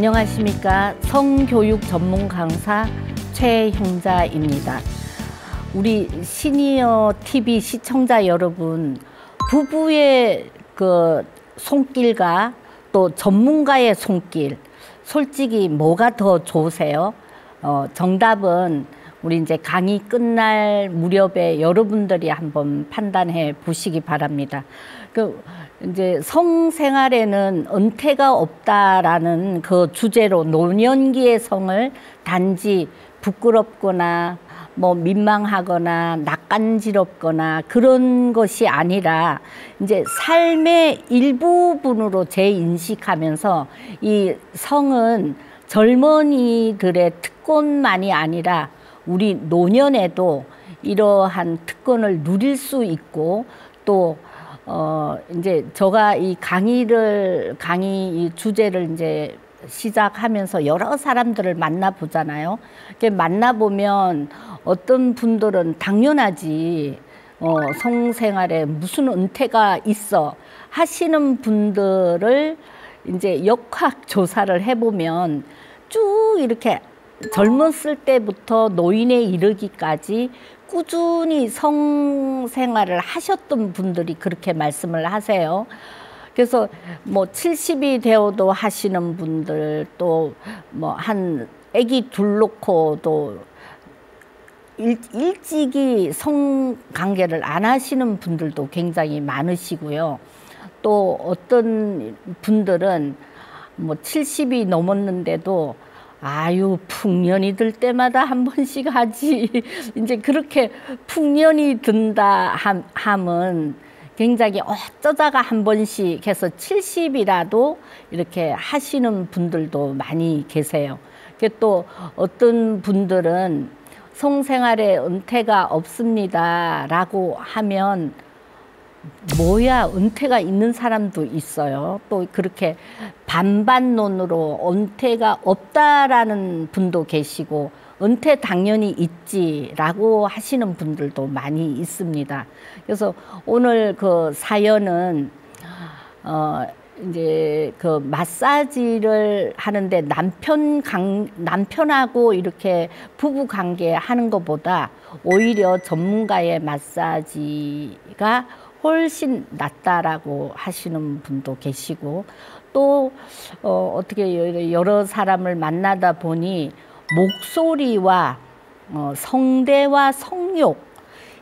안녕하십니까. 성교육 전문 강사 최형자입니다. 우리 시니어 TV 시청자 여러분, 부부의 그 손길과 또 전문가의 손길, 솔직히 뭐가 더 좋으세요? 정답은 우리 이제 강의 끝날 무렵에 여러분들이 한번 판단해 보시기 바랍니다. 이제 성생활에는 은퇴가 없다라는 그 주제로 노년기의 성을 단지 부끄럽거나 민망하거나 낯간지럽거나 그런 것이 아니라 이제 삶의 일부분으로 재인식하면서 이 성은 젊은이들의 특권만이 아니라 우리 노년에도 이러한 특권을 누릴 수 있고, 또 이제 제가 이 강의 이 주제를 이제 시작하면서 여러 사람들을 만나보잖아요. 만나보면 어떤 분들은 당연하지, 성생활에 무슨 은퇴가 있어 하시는 분들을 이제 역학 조사를 해보면 쭉 이렇게 젊었을 때부터 노인에 이르기까지 꾸준히 성생활을 하셨던 분들이 그렇게 말씀을 하세요. 그래서 70이 되어도 하시는 분들, 또 한 아기 둘 놓고도 일찍이 성관계를 안 하시는 분들도 굉장히 많으시고요. 또 어떤 분들은 70이 넘었는데도 아유, 풍년이 들 때마다 한 번씩 하지. 이제 그렇게 풍년이 든다 함은 굉장히 어쩌다가 한 번씩 해서 70이라도 이렇게 하시는 분들도 많이 계세요. 또 어떤 분들은 성생활에 은퇴가 없습니다 라고 하면 뭐야, 은퇴가 있는 사람도 있어요. 또 그렇게 반반론으로 은퇴가 없다라는 분도 계시고, 은퇴 당연히 있지라고 하시는 분들도 많이 있습니다. 그래서 오늘 그 사연은 이제 그 마사지를 하는데 남편하고 이렇게 부부 관계 하는 것보다 오히려 전문가의 마사지가 훨씬 낫다라고 하시는 분도 계시고, 또 어떻게 여러 사람을 만나다 보니 목소리와 성대와 성욕,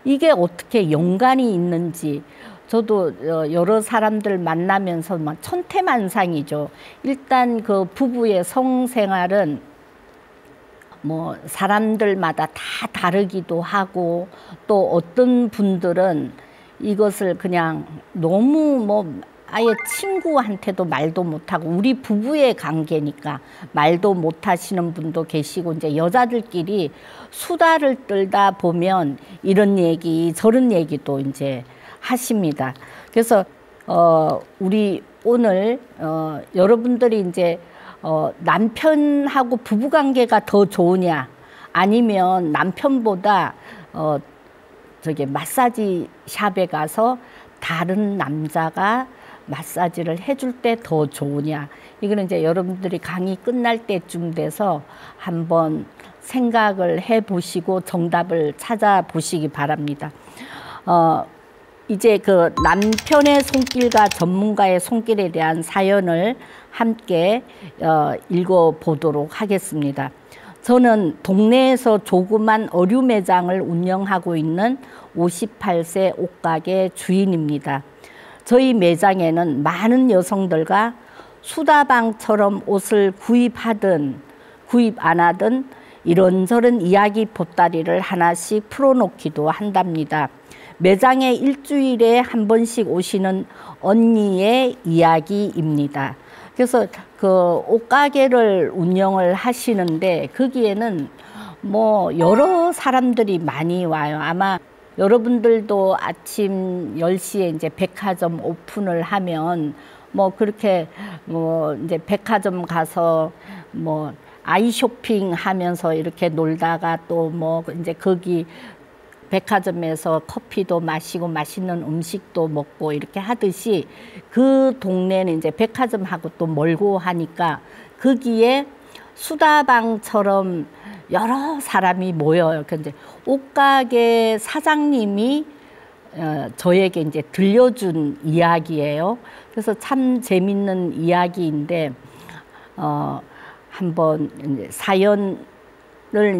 이게 어떻게 연관이 있는지 저도 여러 사람들 만나면서 막 천태만상이죠. 일단 그 부부의 성생활은 사람들마다 다 다르기도 하고, 또 어떤 분들은 이것을 그냥 너무 아예 친구한테도 말도 못하고, 우리 부부의 관계니까 말도 못하시는 분도 계시고, 이제 여자들끼리 수다를 떨다 보면 이런 얘기 저런 얘기도 이제 하십니다. 그래서 우리 오늘 여러분들이 이제 남편하고 부부 관계가 더 좋으냐, 아니면 남편보다 마사지 샵에 가서 다른 남자가 마사지를 해줄 때 더 좋으냐, 이거는 이제 여러분들이 강의 끝날 때쯤 돼서 한번 생각을 해보시고 정답을 찾아보시기 바랍니다. 이제 그 남편의 손길과 전문가의 손길에 대한 사연을 함께 읽어보도록 하겠습니다. 저는 동네에서 조그만 어류 매장을 운영하고 있는 58세 옷가게 주인입니다. 저희 매장에는 많은 여성들과 수다방처럼 옷을 구입하든 구입 안 하든 이런저런 이야기 보따리를 하나씩 풀어놓기도 한답니다. 매장에 일주일에 한 번씩 오시는 언니의 이야기입니다. 그래서 그 옷가게를 운영을 하시는데 거기에는 여러 사람들이 많이 와요. 아마 여러분들도 아침 10시에 이제 백화점 오픈을 하면 그렇게 이제 백화점 가서 아이 쇼핑 하면서 이렇게 놀다가 또 이제 거기 백화점에서 커피도 마시고 맛있는 음식도 먹고 이렇게 하듯이, 그 동네는 이제 백화점하고 또 멀고 하니까 거기에 수다방처럼 여러 사람이 모여요. 근데 옷가게 사장님이 저에게 이제 들려준 이야기예요. 그래서 참 재밌는 이야기인데 한번 이제 사연을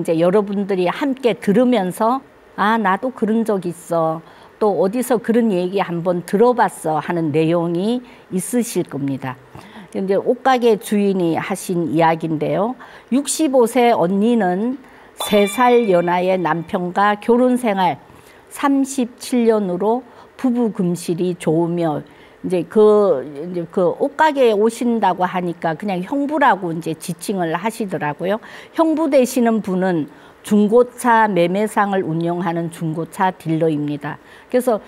이제 여러분들이 함께 들으면서 아, 나도 그런 적 있어. 또 어디서 그런 얘기 한번 들어봤어 하는 내용이 있으실 겁니다. 이제 옷가게 주인이 하신 이야기인데요. 65세 언니는 3살 연하의 남편과 결혼 생활 37년으로 부부 금실이 좋으며 이제 그 옷가게에 오신다고 하니까 그냥 형부라고 이제 지칭을 하시더라고요. 형부 되시는 분은 중고차 매매상을 운영하는 중고차 딜러입니다. 그래서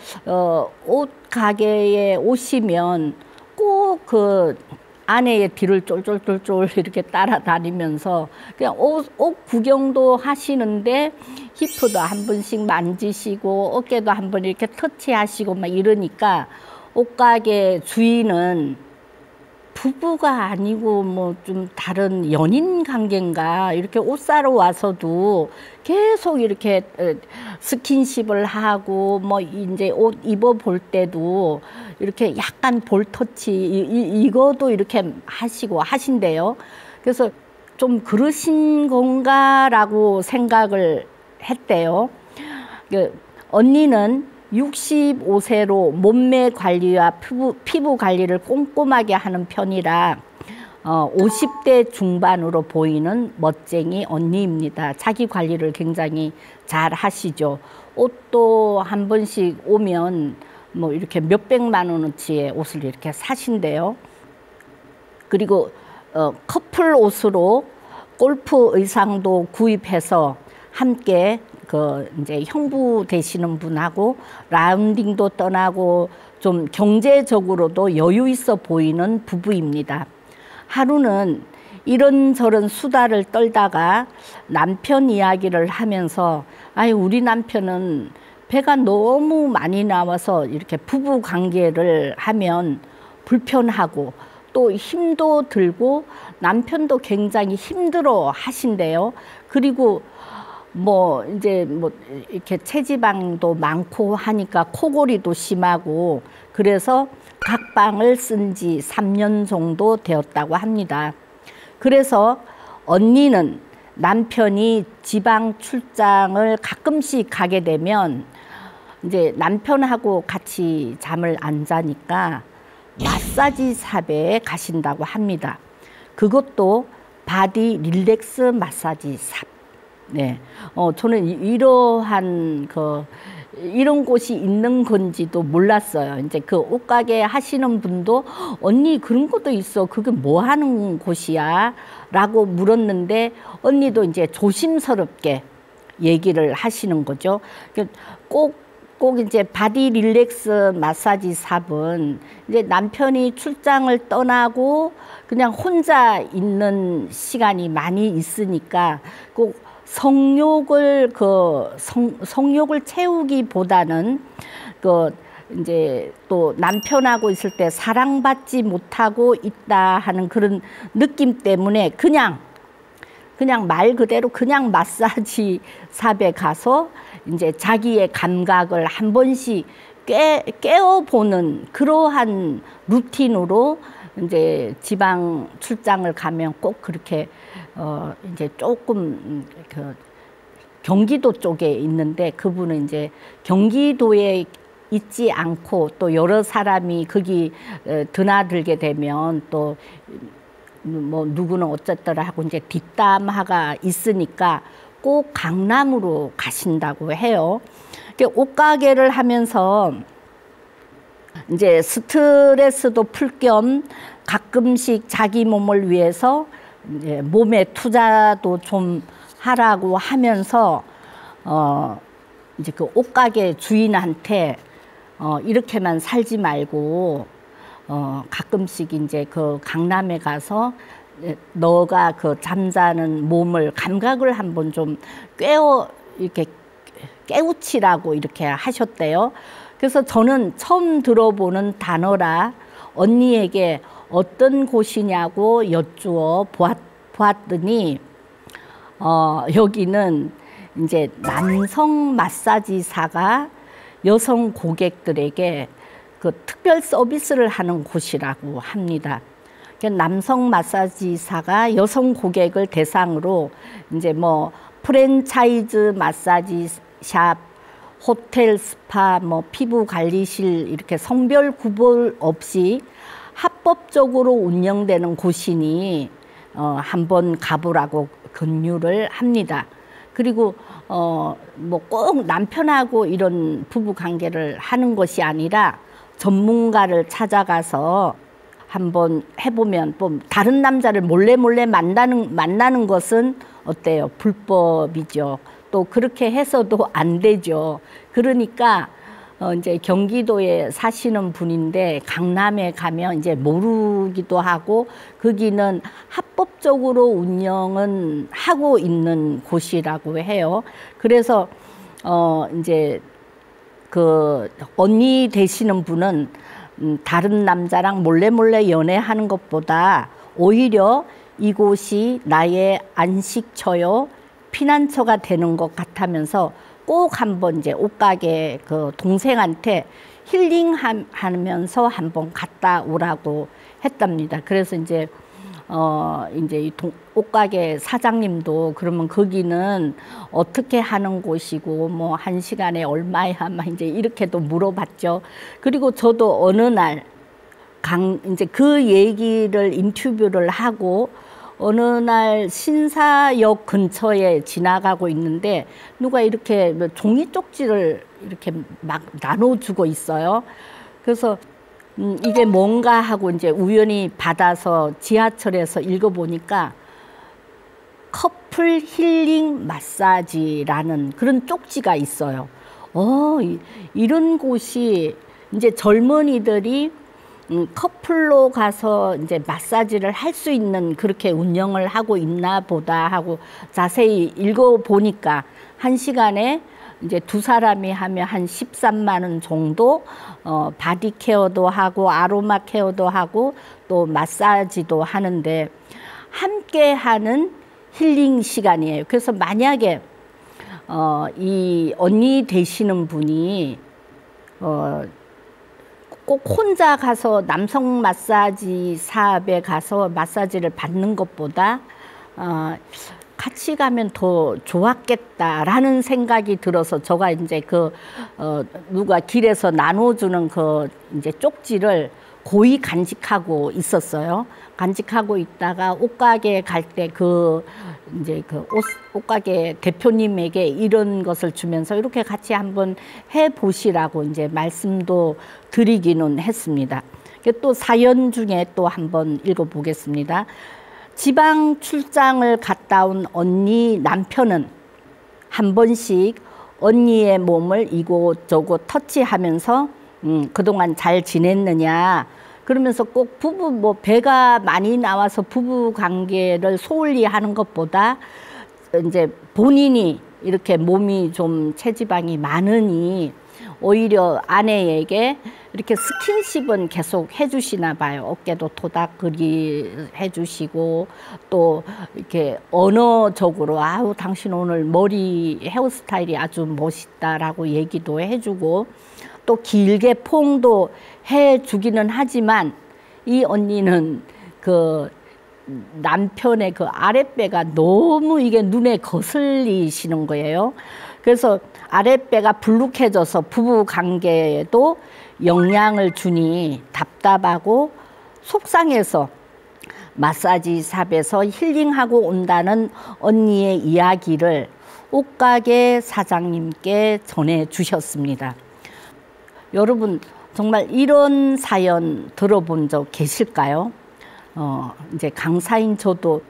옷 가게에 오시면 꼭 그 아내의 뒤를 쫄쫄쫄쫄 이렇게 따라다니면서 그냥 옷 구경도 하시는데 히프도 한 번씩 만지시고 어깨도 한 번 이렇게 터치하시고 막 이러니까 옷가게 주인은 부부가 아니고 뭐 좀 다른 연인 관계인가 이렇게 옷 사러 와서도 계속 이렇게 스킨십을 하고 뭐 이제 옷 입어 볼 때도 이렇게 약간 볼 터치 이거도 이렇게 하시고 하신대요. 그래서 좀 그러신 건가라고 생각을 했대요. 언니는 65세로 몸매 관리와 피부 관리를 꼼꼼하게 하는 편이라 50대 중반으로 보이는 멋쟁이 언니입니다. 자기 관리를 굉장히 잘 하시죠. 옷도 한 번씩 오면 뭐 이렇게 몇백만 원어치의 옷을 이렇게 사신대요. 그리고 커플 옷으로 골프 의상도 구입해서 함께 이제 형부 되시는 분하고 라운딩도 떠나고 좀 경제적으로도 여유 있어 보이는 부부입니다. 하루는 이런저런 수다를 떨다가 남편 이야기를 하면서 아유, 우리 남편은 배가 너무 많이 나와서 이렇게 부부 관계를 하면 불편하고 또 힘도 들고 남편도 굉장히 힘들어 하신대요. 그리고 뭐 이제 뭐 이렇게 체지방도 많고 하니까 코골이도 심하고 그래서 각방을 쓴 지 3년 정도 되었다고 합니다. 그래서 언니는 남편이 지방 출장을 가끔씩 가게 되면 이제 남편하고 같이 잠을 안 자니까 마사지 샵에 가신다고 합니다. 그것도 바디 릴렉스 마사지 샵. 네, 저는 이러한 이런 곳이 있는 건지도 몰랐어요. 이제 그 옷가게 하시는 분도 언니 그런 것도 있어. 그게 뭐 하는 곳이야? 라고 물었는데 언니도 이제 조심스럽게 얘기를 하시는 거죠. 꼭 이제 바디 릴렉스 마사지 샵은 이제 남편이 출장을 떠나고 그냥 혼자 있는 시간이 많이 있으니까 꼭 성욕을 성욕을 채우기보다는 이제 또 남편하고 있을 때 사랑받지 못하고 있다 하는 그런 느낌 때문에 그냥 말 그대로 그냥 마사지 샵에 가서 이제 자기의 감각을 한 번씩 깨워보는 그러한 루틴으로 이제 지방 출장을 가면 꼭 그렇게 이제 조금 경기도 쪽에 있는데 그분은 이제 경기도에 있지 않고 또 여러 사람이 거기 드나들게 되면 또 뭐 누구는 어쨌더라 하고 이제 뒷담화가 있으니까 꼭 강남으로 가신다고 해요. 옷가게를 하면서 이제 스트레스도 풀 겸 가끔씩 자기 몸을 위해서 이제 몸에 투자도 좀 하라고 하면서 이제 그 옷가게 주인한테 이렇게만 살지 말고 가끔씩 이제 그 강남에 가서 너가 그 잠자는 몸을 감각을 한번 좀 이렇게 깨우치라고 이렇게 하셨대요. 그래서 저는 처음 들어보는 단어라 언니에게 어떤 곳이냐고 여쭈어 보았더니 여기는 이제 남성 마사지사가 여성 고객들에게 그 특별 서비스를 하는 곳이라고 합니다. 남성 마사지사가 여성 고객을 대상으로 이제 뭐 프랜차이즈 마사지 샵, 호텔 스파, 뭐 피부 관리실 이렇게 성별 구분 없이 합법적으로 운영되는 곳이니 한번 가보라고 권유를 합니다. 그리고 뭐 꼭 남편하고 이런 부부 관계를 하는 것이 아니라 전문가를 찾아가서 한번 해보면 뭐 다른 남자를 몰래 만나는 것은 어때요? 불법이죠. 또 그렇게 해서도 안 되죠. 그러니까 이제 경기도에 사시는 분인데 강남에 가면 이제 모르기도 하고 거기는 합법적으로 운영은 하고 있는 곳이라고 해요. 그래서 이제 그 언니 되시는 분은 다른 남자랑 몰래 연애하는 것보다 오히려 이곳이 나의 안식처요, 피난처가 되는 것 같으면서 꼭 한번 이제 옷가게 그 동생한테 힐링하면서 한번 갔다 오라고 했답니다. 그래서 이제 이제 이 옷가게 사장님도 그러면 거기는 어떻게 하는 곳이고 뭐 1시간에 얼마야 막 이제 이렇게도 물어봤죠. 그리고 저도 어느 날 이제 그 얘기를 인터뷰를 하고 어느 날 신사역 근처에 지나가고 있는데 누가 이렇게 종이 쪽지를 이렇게 막 나눠주고 있어요. 그래서 이게 뭔가 하고 이제 우연히 받아서 지하철에서 읽어보니까 커플 힐링 마사지라는 그런 쪽지가 있어요. 이런 곳이 이제 젊은이들이 커플로 가서 이제 마사지를 할 수 있는 그렇게 운영을 하고 있나 보다 하고 자세히 읽어보니까 1시간에 이제 2사람이 하면 한 13만 원 정도 바디 케어도 하고 아로마 케어도 하고 또 마사지도 하는데 함께 하는 힐링 시간이에요. 그래서 만약에 이 언니 되시는 분이 꼭 혼자 가서 남성 마사지 샵에 가서 마사지를 받는 것보다 같이 가면 더 좋았겠다라는 생각이 들어서 제가 이제 누가 길에서 나눠주는 이제 쪽지를 고이 간직하고 있었어요. 간직하고 있다가 옷가게 갈 때 이제 옷가게 대표님에게 이런 것을 주면서 이렇게 같이 한번 해보시라고 이제 말씀도 드리기는 했습니다. 또 사연 중에 또 한번 읽어보겠습니다. 지방 출장을 갔다 온 언니 남편은 한 번씩 언니의 몸을 이곳저곳 터치하면서 그동안 잘 지냈느냐 그러면서 꼭 부부 배가 많이 나와서 부부 관계를 소홀히 하는 것보다 이제 본인이 이렇게 몸이 좀 체지방이 많으니 오히려 아내에게 이렇게 스킨십은 계속 해주시나 봐요. 어깨도 토닥거리 해주시고 또 이렇게 언어적으로 아우 당신 오늘 머리 헤어스타일이 아주 멋있다라고 얘기도 해주고 또 길게 포옹도 해주기는 하지만 이 언니는 남편의 아랫배가 너무 이게 눈에 거슬리시는 거예요. 그래서 아랫배가 불룩해져서 부부 관계에도 영향을 주니 답답하고 속상해서 마사지 샵에서 힐링하고 온다는 언니의 이야기를 옷가게 사장님께 전해주셨습니다. 여러분 정말 이런 사연 들어본 적 계실까요? 이제 강사인 저도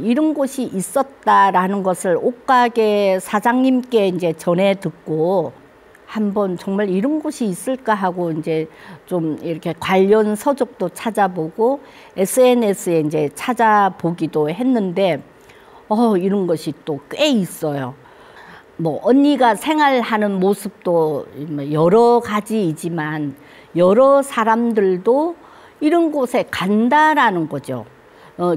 이런 곳이 있었다라는 것을 옷가게 사장님께 이제 전해 듣고 한번 정말 이런 곳이 있을까 하고 이제 좀 이렇게 관련 서적도 찾아보고 SNS에 이제 찾아보기도 했는데 이런 것이 또 꽤 있어요. 뭐 언니가 생활하는 모습도 여러 가지이지만 여러 사람들도 이런 곳에 간다라는 거죠.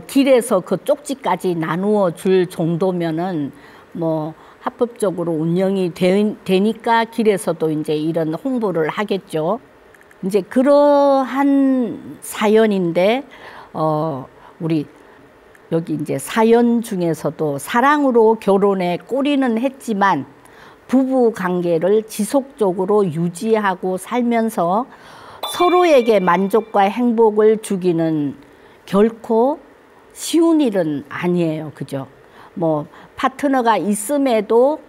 길에서 그 쪽지까지 나누어 줄 정도면은 뭐 합법적으로 운영이 되니까 길에서도 이제 이런 홍보를 하겠죠. 이제 그러한 사연인데, 우리 여기 이제 사연 중에서도 사랑으로 결혼에 꼬리는 했지만 부부 관계를 지속적으로 유지하고 살면서 서로에게 만족과 행복을 주기는 결코 쉬운 일은 아니에요. 그죠? 뭐 파트너가 있음에도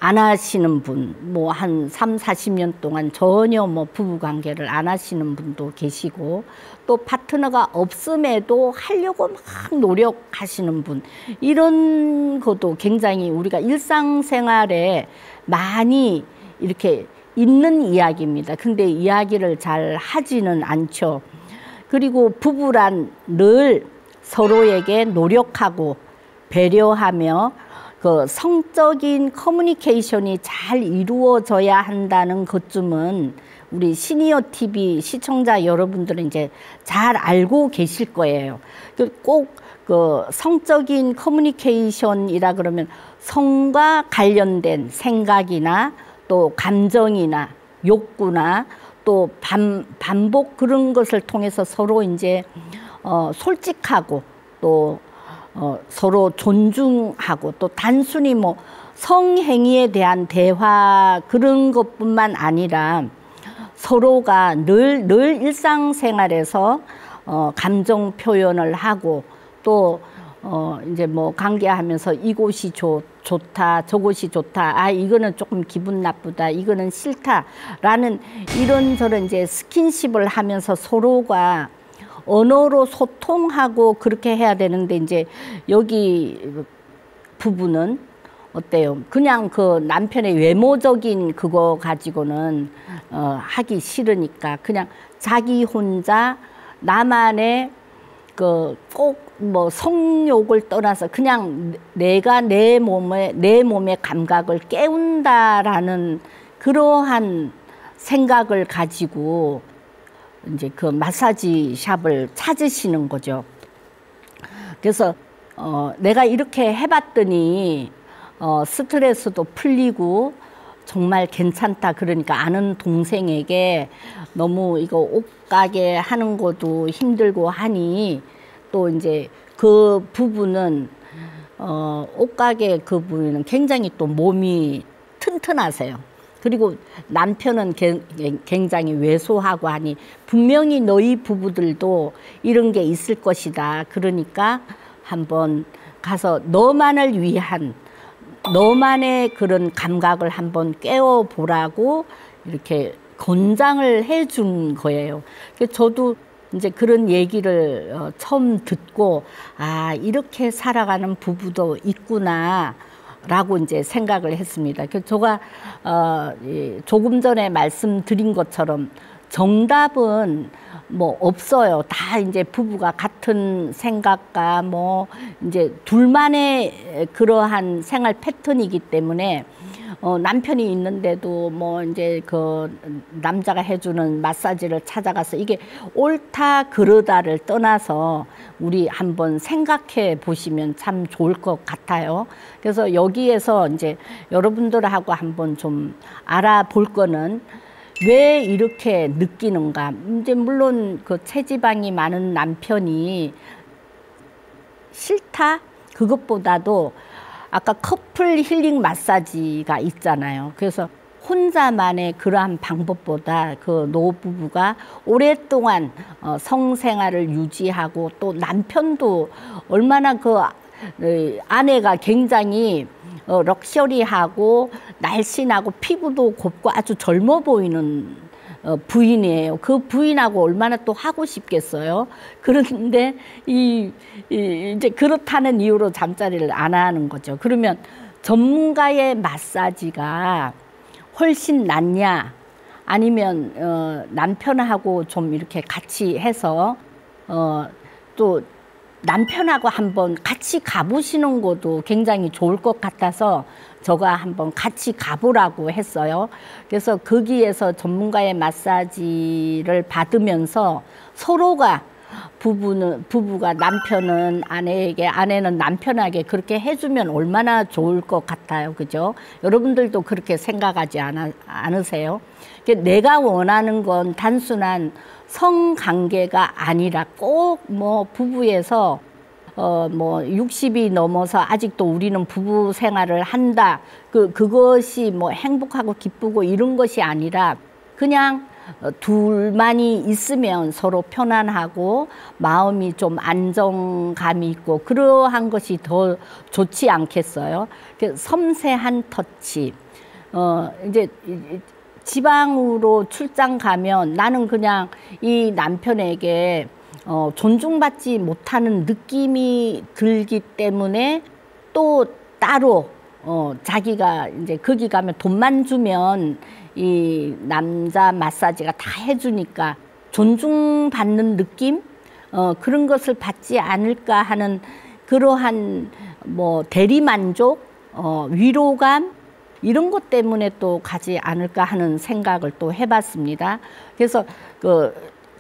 안 하시는 분, 뭐 한 3, 40년 동안 전혀 뭐 부부 관계를 안 하시는 분도 계시고, 또 파트너가 없음에도 하려고 막 노력하시는 분, 이런 것도 굉장히 우리가 일상생활에 많이 이렇게 있는 이야기입니다. 근데 이야기를 잘 하지는 않죠. 그리고 부부란 늘 서로에게 노력하고 배려하며 그 성적인 커뮤니케이션이 잘 이루어져야 한다는 것쯤은 우리 시니어 TV 시청자 여러분들은 이제 잘 알고 계실 거예요. 꼭 그 성적인 커뮤니케이션이라 그러면 성과 관련된 생각이나 또 감정이나 욕구나 또 반복 그런 것을 통해서 서로 이제 솔직하고 또 서로 존중하고 또 단순히 뭐 성행위에 대한 대화 그런 것뿐만 아니라 서로가 늘 일상생활에서 감정 표현을 하고 또 이제 뭐 관계하면서 이곳이 좋다 저곳이 좋다, 아 이거는 조금 기분 나쁘다, 이거는 싫다라는 이런저런 이제 스킨십을 하면서 서로가 언어로 소통하고 그렇게 해야 되는데, 이제 여기 부부는 어때요? 그냥 그 남편의 외모적인 그거 가지고는 하기 싫으니까 그냥 자기 혼자 나만의 그 꼭 뭐 성욕을 떠나서 그냥 내가 내 몸의 감각을 깨운다라는 그러한 생각을 가지고 이제 그 마사지 샵을 찾으시는 거죠. 그래서 내가 이렇게 해봤더니 스트레스도 풀리고 정말 괜찮다. 그러니까 아는 동생에게 너무 이거 옷가게 하는 것도 힘들고 하니 또 이제 그 부부는 옷가게 그 부부는 굉장히 또 몸이 튼튼하세요. 그리고 남편은 굉장히 왜소하고 하니 분명히 너희 부부들도 이런 게 있을 것이다. 그러니까 한번 가서 너만을 위한 너만의 그런 감각을 한번 깨워보라고 이렇게 권장을 해준 거예요. 그래서 저도 이제 그런 얘기를 처음 듣고 아 이렇게 살아가는 부부도 있구나 라고 이제 생각을 했습니다. 그래서 제가 조금 전에 말씀드린 것처럼 정답은 뭐 없어요. 다 이제 부부가 같은 생각과 뭐 이제 둘만의 그러한 생활 패턴이기 때문에 남편이 있는데도 뭐 이제 그 남자가 해주는 마사지를 찾아가서 이게 옳다 그르다를 떠나서 우리 한번 생각해 보시면 참 좋을 것 같아요. 그래서 여기에서 이제 여러분들하고 한번 좀 알아볼 거는 왜 이렇게 느끼는가. 이제 물론 그 체지방이 많은 남편이 싫다? 그것보다도 아까 커플 힐링 마사지가 있잖아요. 그래서 혼자만의 그러한 방법보다 그 노부부가 오랫동안 성생활을 유지하고 또 남편도 얼마나 그 아내가 굉장히 럭셔리하고 날씬하고 피부도 곱고 아주 젊어 보이는 부인이에요. 그 부인하고 얼마나 또 하고 싶겠어요. 그런데 이제 그렇다는 이유로 잠자리를 안 하는 거죠. 그러면 전문가의 마사지가 훨씬 낫냐? 아니면 남편하고 좀 이렇게 같이 해서 또 남편하고 한번 같이 가보시는 것도 굉장히 좋을 것 같아서 저가 한번 같이 가보라고 했어요. 그래서 거기에서 전문가의 마사지를 받으면서 서로가 부부가 남편은 아내에게, 아내는 남편에게 그렇게 해주면 얼마나 좋을 것 같아요. 그죠? 여러분들도 그렇게 생각하지 않으세요? 내가 원하는 건 단순한 성관계가 아니라 꼭 뭐 부부에서 뭐 60이 넘어서 아직도 우리는 부부 생활을 한다. 그것이 뭐 행복하고 기쁘고 이런 것이 아니라 그냥 둘만이 있으면 서로 편안하고 마음이 좀 안정감이 있고 그러한 것이 더 좋지 않겠어요? 섬세한 터치. 이제 지방으로 출장 가면 나는 그냥 이 남편에게 존중받지 못하는 느낌이 들기 때문에 또 따로 자기가 이제 거기 가면 돈만 주면 이 남자 마사지가 다 해주니까 존중받는 느낌? 그런 것을 받지 않을까 하는 그러한 뭐 대리만족, 위로감 이런 것 때문에 또 가지 않을까 하는 생각을 또 해봤습니다. 그래서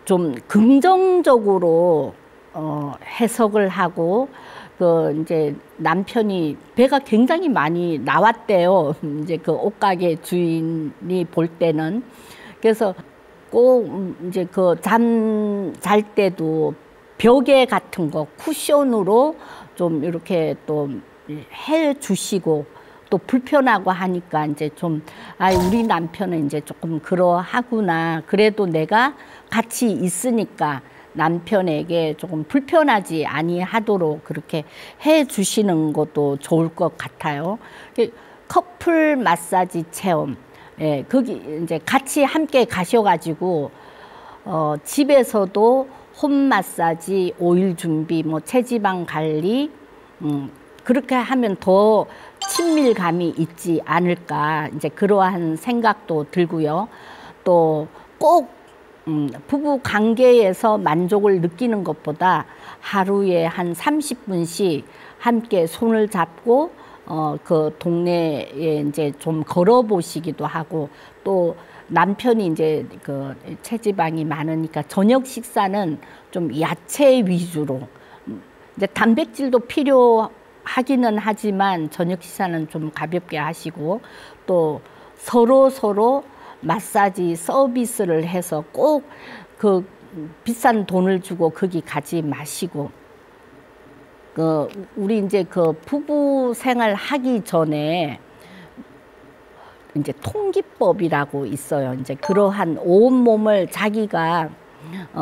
좀 긍정적으로 해석을 하고 이제 남편이 배가 굉장히 많이 나왔대요. 이제 그 옷가게 주인이 볼 때는. 그래서 꼭 이제 잠 잘 때도 벽에 같은 거 쿠션으로 좀 이렇게 또 해 주시고 또 불편하고 하니까 이제 좀 우리 남편은 이제 조금 그러하구나. 그래도 내가 같이 있으니까 남편에게 조금 불편하지 아니하도록 그렇게 해 주시는 것도 좋을 것 같아요. 커플 마사지 체험, 예, 거기 이제 같이 함께 가셔가지고 집에서도 홈 마사지, 오일 준비, 뭐 체지방 관리, 그렇게 하면 더 친밀감이 있지 않을까 이제 그러한 생각도 들고요. 또 꼭 부부 관계에서 만족을 느끼는 것보다 하루에 한 30분씩 함께 손을 잡고 그 동네에 이제 좀 걸어보시기도 하고 또 남편이 이제 그 체지방이 많으니까 저녁 식사는 좀 야채 위주로 이제 단백질도 필요하기는 하지만 저녁 식사는 좀 가볍게 하시고 또 서로 마사지 서비스를 해서 꼭 그 비싼 돈을 주고 거기 가지 마시고 우리 이제 그 부부 생활 하기 전에 이제 통기법이라고 있어요. 이제 그러한 온몸을 자기가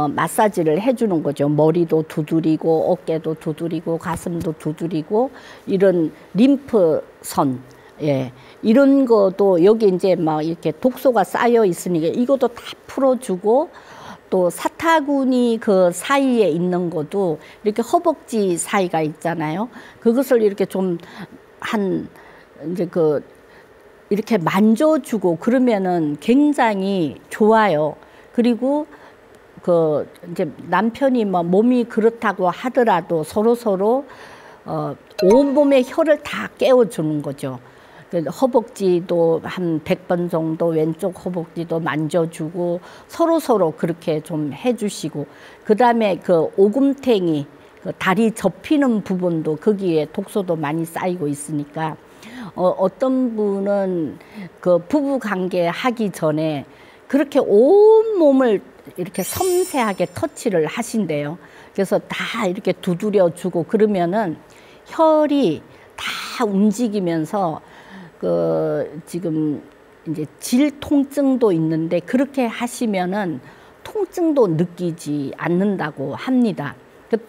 마사지를 해주는 거죠. 머리도 두드리고 어깨도 두드리고 가슴도 두드리고 이런 림프선, 예, 이런 것도 여기 이제 막 이렇게 독소가 쌓여 있으니까 이것도 다 풀어주고 또 사타구니 그 사이에 있는 것도 이렇게 허벅지 사이가 있잖아요. 그것을 이렇게 좀 이제 이렇게 만져주고 그러면은 굉장히 좋아요. 그리고 이제 남편이 뭐 몸이 그렇다고 하더라도 서로 온몸의 혈을 다 깨워주는 거죠. 허벅지도 한 100번 정도 왼쪽 허벅지도 만져주고 서로 그렇게 좀 해주시고 그다음에 그 오금탱이 다리 접히는 부분도 거기에 독소도 많이 쌓이고 있으니까 어떤 분은 그 부부 관계 하기 전에 그렇게 온 몸을 이렇게 섬세하게 터치를 하신대요. 그래서 다 이렇게 두드려 주고 그러면은 혈이 다 움직이면서 지금 이제 질 통증도 있는데 그렇게 하시면은 통증도 느끼지 않는다고 합니다.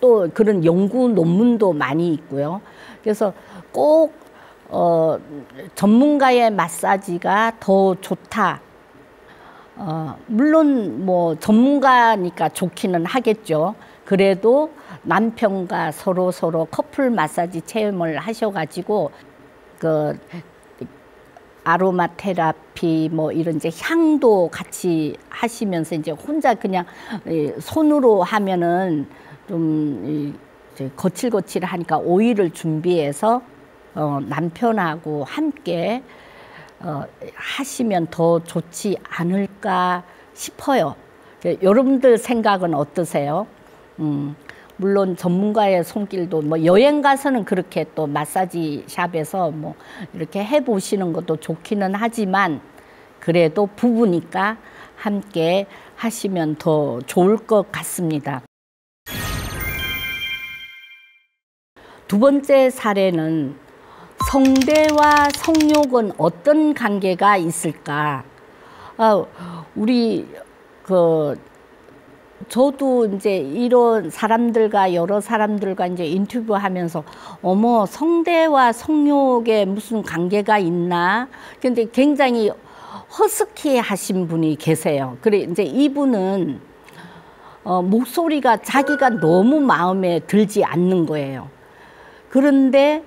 또 그런 연구 논문도 많이 있고요. 그래서 꼭 전문가의 마사지가 더 좋다. 물론 뭐 전문가니까 좋기는 하겠죠. 그래도 남편과 서로 커플 마사지 체험을 하셔가지고 아로마 테라피 뭐 이런 이제 향도 같이 하시면서 이제 혼자 그냥 손으로 하면은 좀 이제 거칠거칠하니까 오이를 준비해서 남편하고 함께 하시면 더 좋지 않을까 싶어요. 여러분들 생각은 어떠세요? 물론 전문가의 손길도 뭐 여행 가서는 그렇게 또 마사지 샵에서 뭐 이렇게 해보시는 것도 좋기는 하지만 그래도 부부니까 함께 하시면 더 좋을 것 같습니다. 두 번째 사례는 성대와 성욕은 어떤 관계가 있을까? 저도 이제 이런 사람들과 여러 사람들과 이제 인터뷰하면서 어머 성대와 성욕에 무슨 관계가 있나? 근데 굉장히 허스키 하신 분이 계세요. 그래 이제 이분은 목소리가 자기가 너무 마음에 들지 않는 거예요. 그런데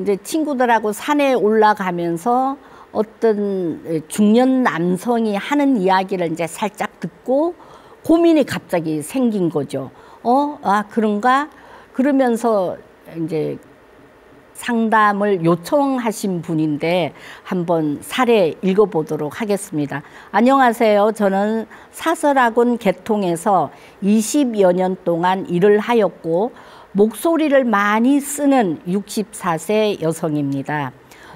이제 친구들하고 산에 올라가면서 어떤 중년 남성이 하는 이야기를 이제 살짝 듣고 고민이 갑자기 생긴 거죠. 그런가? 그러면서 이제 상담을 요청하신 분인데 한번 사례 읽어보도록 하겠습니다. 안녕하세요. 저는 사설학원 개통에서 20여 년 동안 일을 하였고 목소리를 많이 쓰는 64세 여성입니다.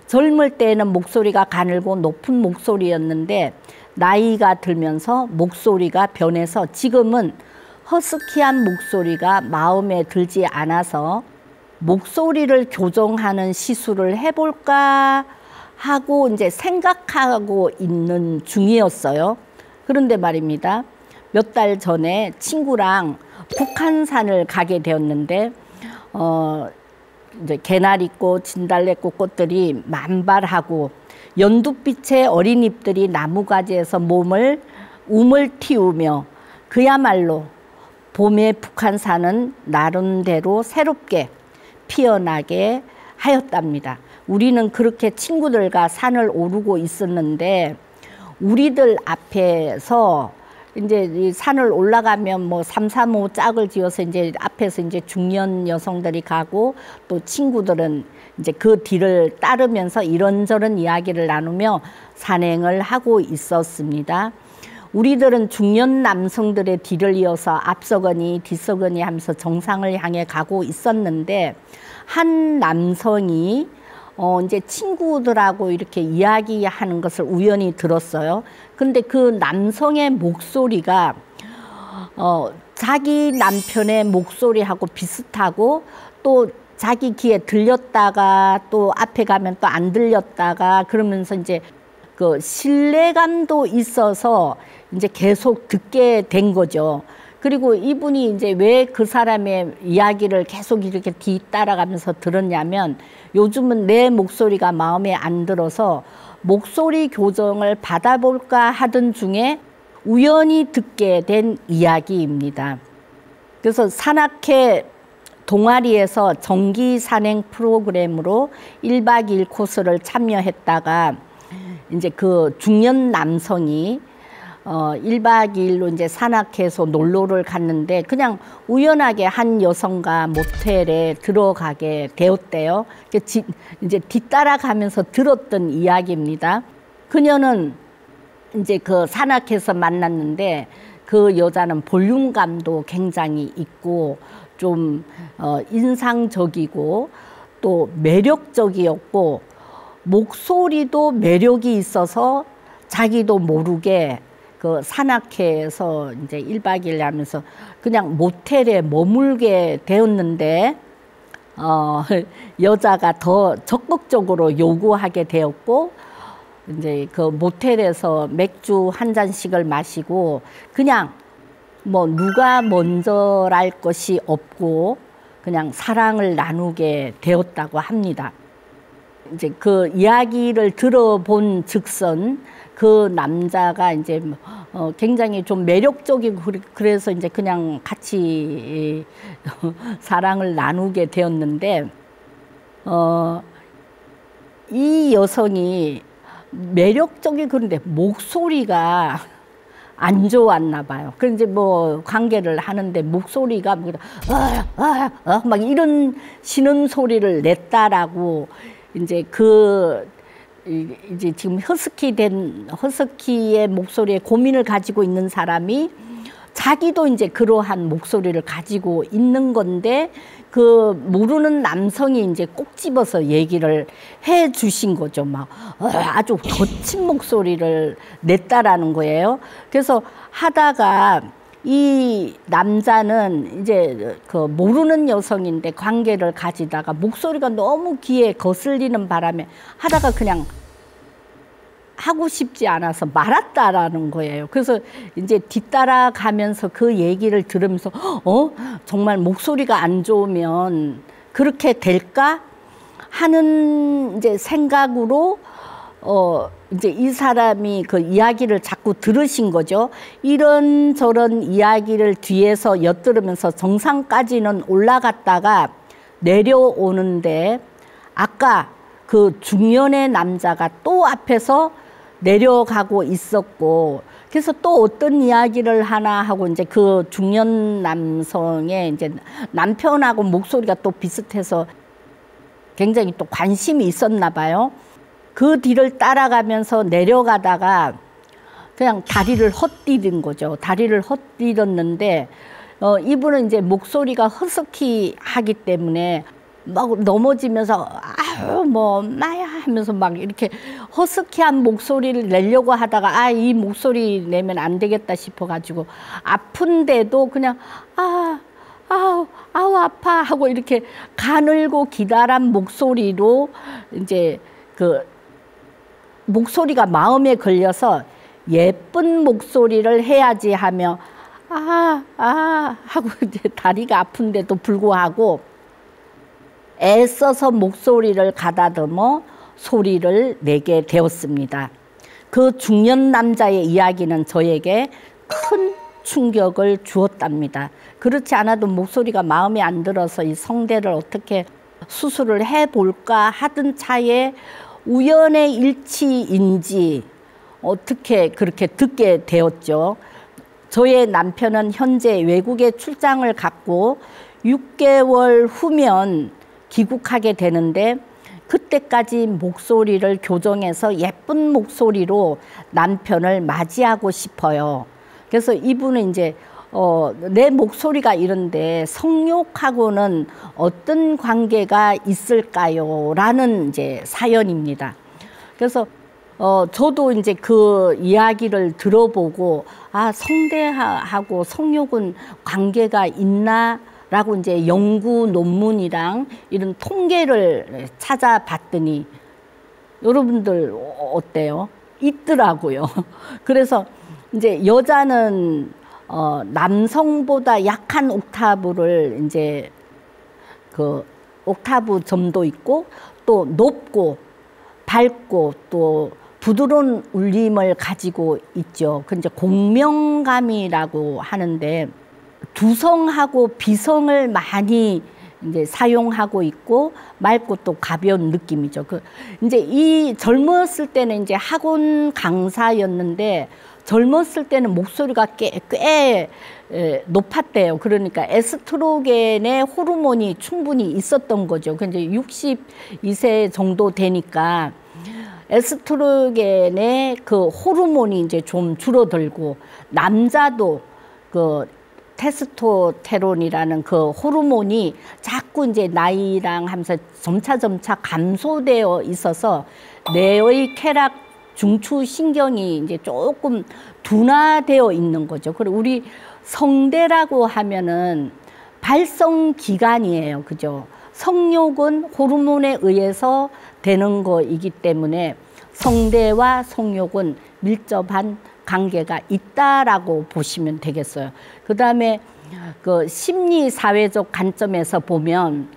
젊을 때에는 목소리가 가늘고 높은 목소리였는데 나이가 들면서 목소리가 변해서 지금은 허스키한 목소리가 마음에 들지 않아서 목소리를 교정하는 시술을 해볼까 하고 이제 생각하고 있는 중이었어요. 그런데 말입니다. 몇 달 전에 친구랑 북한산을 가게 되었는데 이제 개나리꽃, 진달래꽃 꽃들이 만발하고 연두빛의 어린 잎들이 나무가지에서 움을 틔우며 그야말로 봄의 북한산은 나름대로 새롭게 피어나게 하였답니다. 우리는 그렇게 친구들과 산을 오르고 있었는데 우리들 앞에서 이제 이 산을 올라가면 뭐 3, 4, 5 짝을 지어서 이제 앞에서 이제 중년 여성들이 가고 또 친구들은 이제 그 뒤를 따르면서 이런저런 이야기를 나누며 산행을 하고 있었습니다. 우리들은 중년 남성들의 뒤를 이어서 앞서거니 뒤서거니 하면서 정상을 향해 가고 있었는데 한 남성이 이제 친구들하고 이렇게 이야기하는 것을 우연히 들었어요. 근데 그 남성의 목소리가 자기 남편의 목소리하고 비슷하고 또 자기 귀에 들렸다가 또 앞에 가면 또 안 들렸다가 그러면서 이제 그 신뢰감도 있어서 이제 계속 듣게 된 거죠. 그리고 이분이 이제 왜 그 사람의 이야기를 계속 이렇게 뒤따라가면서 들었냐면 요즘은 내 목소리가 마음에 안 들어서 목소리 교정을 받아볼까 하던 중에 우연히 듣게 된 이야기입니다. 그래서 산악회 동아리에서 정기 산행 프로그램으로 1박 2일 코스를 참여했다가 이제 그 중년 남성이 1박 2일로 이제 산악회에서 놀러를 갔는데 그냥 우연하게 한 여성과 모텔에 들어가게 되었대요. 이제 뒤따라가면서 들었던 이야기입니다. 그녀는 이제 그 산악회에서 만났는데 그 여자는 볼륨감도 굉장히 있고 좀 인상적이고 또 매력적이었고 목소리도 매력이 있어서 자기도 모르게 그 산악회에서 이제 1박 2일 하면서 그냥 모텔에 머물게 되었는데 여자가 더 적극적으로 요구하게 되었고 이제 그 모텔에서 맥주 한 잔씩을 마시고 그냥 뭐 누가 먼저랄 것이 없고 그냥 사랑을 나누게 되었다고 합니다. 이제 그 이야기를 들어본 즉선 그 남자가 이제 굉장히 좀 매력적이고 그래서 이제 그냥 같이 사랑을 나누게 되었는데 이 여성이 매력적이 그런데 목소리가 안 좋았나 봐요. 그래서 이제 뭐 관계를 하는데 목소리가 막 이런 신음 소리를 냈다라고 이제 이제 지금 허스키의 목소리에 고민을 가지고 있는 사람이 자기도 이제 그러한 목소리를 가지고 있는 건데 그 모르는 남성이 이제 꼭 집어서 얘기를 해 주신 거죠. 막 아주 거친 목소리를 냈다라는 거예요. 그래서 하다가 이 남자는 이제 그 모르는 여성인데 관계를 가지다가 목소리가 너무 귀에 거슬리는 바람에 하다가 그냥 하고 싶지 않아서 말았다라는 거예요. 그래서 이제 뒤따라가면서 그 얘기를 들으면서 정말 목소리가 안 좋으면 그렇게 될까 하는 이제 생각으로 이제 이 사람이 그 이야기를 자꾸 들으신 거죠. 이런저런 이야기를 뒤에서 엿들으면서 정상까지는 올라갔다가 내려오는데 아까 그 중년의 남자가 또 앞에서 내려가고 있었고, 그래서 또 어떤 이야기를 하나 하고 이제 그 중년 남성의 이제 남편하고 목소리가 또 비슷해서 굉장히 또 관심이 있었나 봐요. 그 뒤를 따라가면서 내려가다가 그냥 다리를 헛디딘 거죠. 다리를 헛디뎠는데 이분은 이제 목소리가 허스키하기 때문에 막 넘어지면서 아유 뭐 나야 하면서 막 이렇게 허스키한 목소리를 내려고 하다가 이 목소리 내면 안 되겠다 싶어가지고 아픈데도 그냥 아우 아파 하고 이렇게 가늘고 기다란 목소리로 이제 그 목소리가 마음에 걸려서 예쁜 목소리를 해야지 하며 하고 이제 다리가 아픈데도 불구하고 애써서 목소리를 가다듬어 소리를 내게 되었습니다. 그 중년 남자의 이야기는 저에게 큰 충격을 주었답니다. 그렇지 않아도 목소리가 마음에 안 들어서 이 성대를 어떻게 수술을 해볼까 하던 차에 우연의 일치인지 어떻게 그렇게 듣게 되었죠. 저의 남편은 현재 외국에 출장을 갔고 6개월 후면 귀국하게 되는데 그때까지 목소리를 교정해서 예쁜 목소리로 남편을 맞이하고 싶어요. 그래서 이분은 이제 내 목소리가 이런데 성욕하고는 어떤 관계가 있을까요? 라는 이제 사연입니다. 그래서 저도 이제 그 이야기를 들어보고 성대하고 성욕은 관계가 있나? 라고 이제 연구 논문이랑 이런 통계를 찾아봤더니 여러분들 어때요? 있더라고요. 그래서 이제 여자는 남성보다 약한 옥타브를 이제 그 옥타브 점도 있고 또 높고 밝고 또 부드러운 울림을 가지고 있죠. 그 이제 공명감이라고 하는데 두성하고 비성을 많이 이제 사용하고 있고 맑고 또 가벼운 느낌이죠. 이제 이 젊었을 때는 이제 학원 강사였는데 젊었을 때는 목소리가 꽤 높았대요. 그러니까 에스트로겐의 호르몬이 충분히 있었던 거죠. 이제 62세 정도 되니까 에스트로겐의 그 호르몬이 이제 좀 줄어들고 남자도 그 테스토스테론이라는 그 호르몬이 자꾸 이제 나이랑 하면서 점차 감소되어 있어서 뇌의 쾌락 중추신경이 이제 조금 둔화되어 있는 거죠. 그리고 우리 성대라고 하면은 발성기관이에요. 그죠? 성욕은 호르몬에 의해서 되는 거이기 때문에 성대와 성욕은 밀접한 관계가 있다라고 보시면 되겠어요. 그다음에 그 심리 사회적 관점에서 보면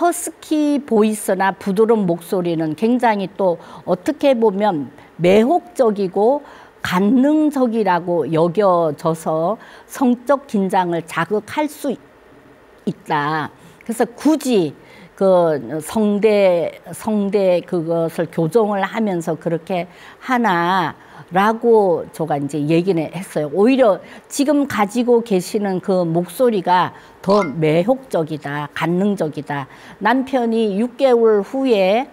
허스키 보이스나 부드러운 목소리는 굉장히 또 어떻게 보면 매혹적이고 관능적이라고 여겨져서 성적 긴장을 자극할 수 있다. 그래서 굳이 그 성대 그것을 교정을 하면서 그렇게 하나 라고 제가 이제 얘기는 했어요. 오히려 지금 가지고 계시는 그 목소리가 더 매혹적이다, 관능적이다. 남편이 6개월 후에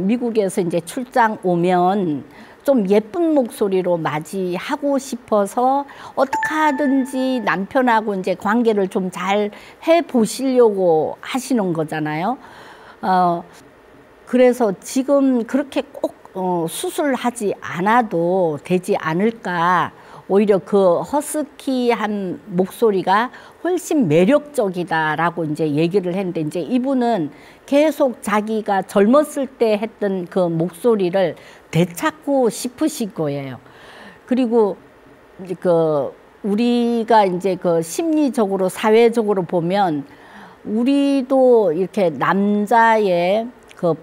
미국에서 이제 출장 오면 좀 예쁜 목소리로 맞이하고 싶어서 어떻게 하든지 남편하고 이제 관계를 좀 잘 해 보시려고 하시는 거잖아요. 그래서 지금 그렇게 꼭 수술하지 않아도 되지 않을까. 오히려 그 허스키한 목소리가 훨씬 매력적이다라고 이제 얘기를 했는데, 이제 이분은 계속 자기가 젊었을 때 했던 그 목소리를 되찾고 싶으신 거예요. 그리고 이제 우리가 이제 심리적으로 사회적으로 보면 우리도 이렇게 남자의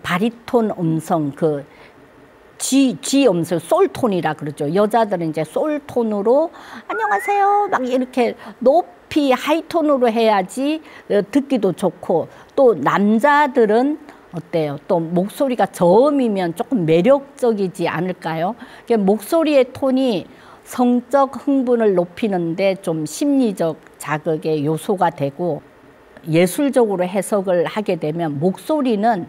바리톤 음성, G 음성, 솔톤이라 그러죠. 여자들은 이제 솔톤으로 안녕하세요 막 이렇게 높이 하이톤으로 해야지 듣기도 좋고, 또 남자들은 어때요? 또 목소리가 저음이면 조금 매력적이지 않을까요? 목소리의 톤이 성적 흥분을 높이는데 좀 심리적 자극의 요소가 되고, 예술적으로 해석을 하게 되면 목소리는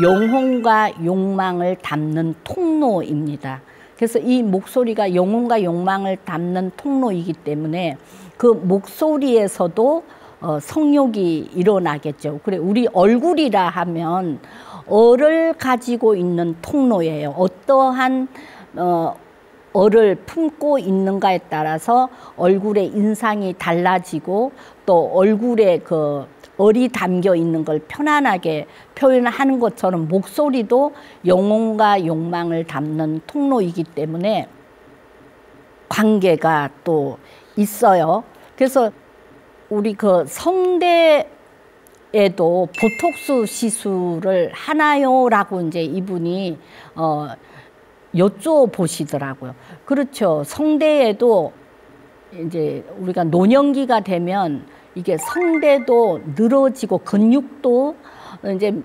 영혼과 욕망을 담는 통로입니다. 그래서 이 목소리가 영혼과 욕망을 담는 통로이기 때문에 그 목소리에서도 성욕이 일어나겠죠. 그래, 우리 얼굴이라 하면 얼을 가지고 있는 통로예요. 어떠한 얼을 품고 있는가에 따라서 얼굴의 인상이 달라지고, 또 얼굴에 얼이 담겨 있는 걸 편안하게 표현하는 것처럼 목소리도 영혼과 욕망을 담는 통로이기 때문에 관계가 또 있어요. 그래서 우리 성대에도 보톡스 시술을 하나요? 라고 이제 이분이 여쭤보시더라고요. 그렇죠. 성대에도 이제 우리가 노년기가 되면 이게 성대도 늘어지고 근육도, 이제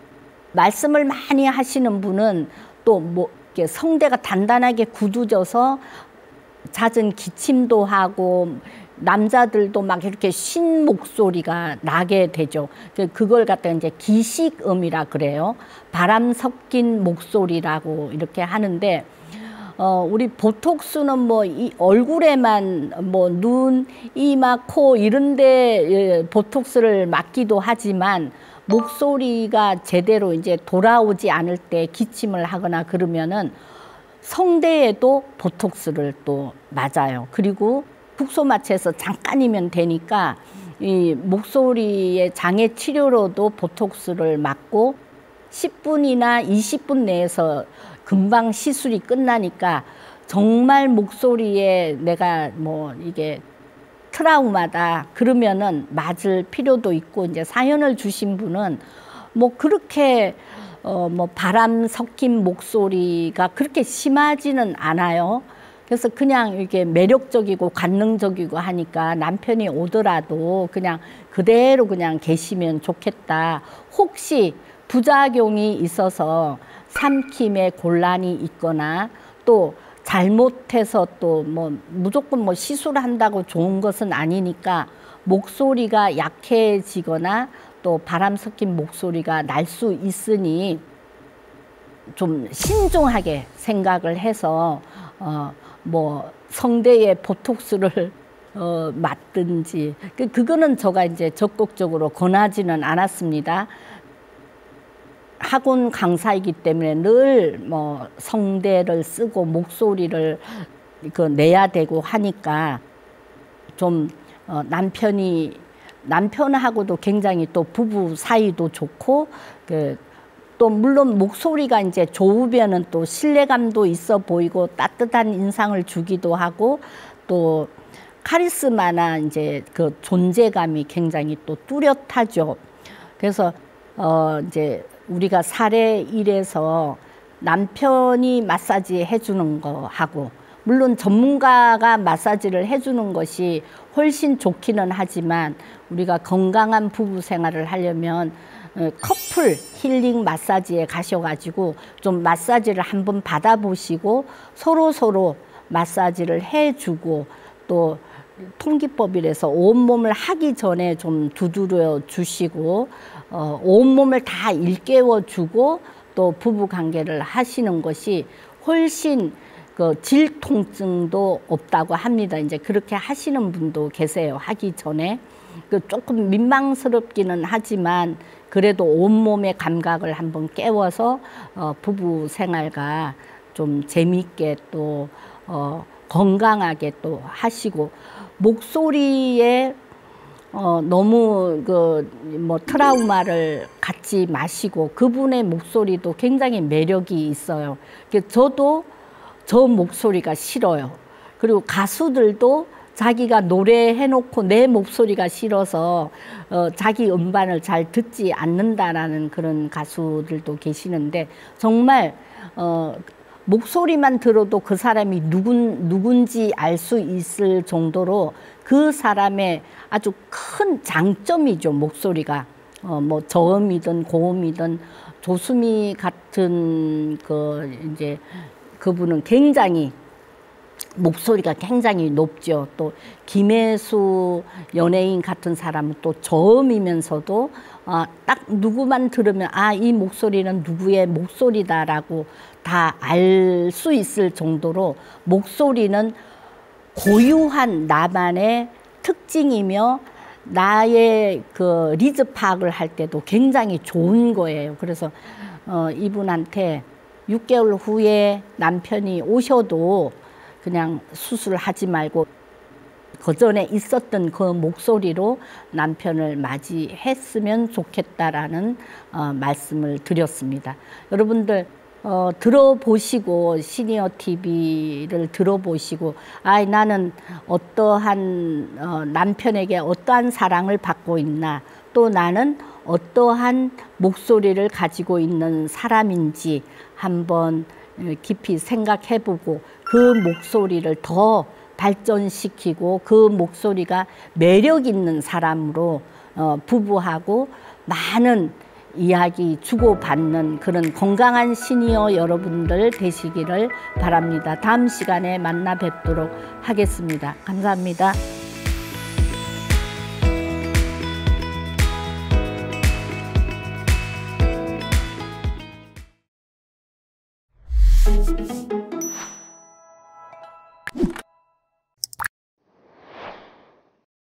말씀을 많이 하시는 분은 또 이렇게 성대가 단단하게 굳어져서 잦은 기침도 하고, 남자들도 막 이렇게 쉰 목소리가 나게 되죠. 그걸 갖다가 이제 기식음이라 그래요. 바람 섞인 목소리라고 이렇게 하는데, 우리 보톡스는 이 얼굴에만 눈, 이마, 코 이런데 보톡스를 맞기도 하지만, 목소리가 제대로 이제 돌아오지 않을 때 기침을 하거나 그러면은 성대에도 보톡스를 또 맞아요. 그리고 국소마취해서 잠깐이면 되니까 이 목소리의 장애 치료로도 보톡스를 맞고 10분이나 20분 내에서 금방 시술이 끝나니까, 정말 목소리에 내가 이게 트라우마다 그러면은 맞을 필요도 있고, 이제 사연을 주신 분은 그렇게 바람 섞인 목소리가 그렇게 심하지는 않아요. 그래서 그냥 이게 매력적이고 관능적이고 하니까 남편이 오더라도 그냥 그대로 그냥 계시면 좋겠다. 혹시 부작용이 있어서 삼킴에 곤란이 있거나, 또 잘못해서 또 무조건 시술한다고 좋은 것은 아니니까 목소리가 약해지거나 또 바람 섞인 목소리가 날 수 있으니 좀 신중하게 생각을 해서 성대에 보톡스를 맞든지, 그거는 제가 이제 적극적으로 권하지는 않았습니다. 학원 강사이기 때문에 늘 성대를 쓰고 목소리를 내야 되고 하니까 좀 남편하고도 굉장히 또 부부 사이도 좋고, 또 물론 목소리가 이제 좋으면은 또 신뢰감도 있어 보이고 따뜻한 인상을 주기도 하고, 또 카리스마나 이제 존재감이 굉장히 또 뚜렷하죠. 그래서 이제 우리가 사례 1에서 남편이 마사지 해주는 거 하고, 물론 전문가가 마사지를 해주는 것이 훨씬 좋기는 하지만, 우리가 건강한 부부 생활을 하려면 커플 힐링 마사지에 가셔가지고 좀 마사지를 한번 받아보시고 서로 마사지를 해주고, 또 통기법이라서 온몸을 하기 전에 좀 두드려 주시고 온몸을 다 일깨워 주고 또 부부 관계를 하시는 것이 훨씬 그 질통증도 없다고 합니다. 이제 그렇게 하시는 분도 계세요. 하기 전에. 그 조금 민망스럽기는 하지만 그래도 온몸의 감각을 한번 깨워서 부부 생활과 좀 재미있게 또 건강하게 또 하시고, 목소리에 너무 뭐 트라우마를 갖지 마시고, 그분의 목소리도 굉장히 매력이 있어요. 저도 저 목소리가 싫어요. 그리고 가수들도 자기가 노래해놓고 내 목소리가 싫어서 자기 음반을 잘 듣지 않는다라는 그런 가수들도 계시는데, 정말 목소리만 들어도 그 사람이 누군지 알 수 있을 정도로 그 사람의 아주 큰 장점이죠, 목소리가. 뭐 저음이든 고음이든. 조수미 같은 이제 그분은 굉장히 목소리가 굉장히 높죠. 또 김혜수 연예인 같은 사람은 또 저음이면서도 딱 누구만 들으면 이 목소리는 누구의 목소리다라고 다 알 수 있을 정도로 목소리는 고유한 나만의 특징이며 나의 그 리즈 파악을 할 때도 굉장히 좋은 거예요. 그래서 이분한테 6개월 후에 남편이 오셔도 그냥 수술하지 말고 그 전에 있었던 그 목소리로 남편을 맞이했으면 좋겠다라는 말씀을 드렸습니다. 여러분들 들어보시고, 시니어 TV를 들어보시고, 나는 어떠한 남편에게 어떠한 사랑을 받고 있나, 또 나는 어떠한 목소리를 가지고 있는 사람인지 한번 깊이 생각해보고 그 목소리를 더 발전시키고 그 목소리가 매력 있는 사람으로 부부하고 많은 이야기 주고받는 그런 건강한 시니어 여러분들 되시기를 바랍니다. 다음 시간에 만나 뵙도록 하겠습니다. 감사합니다.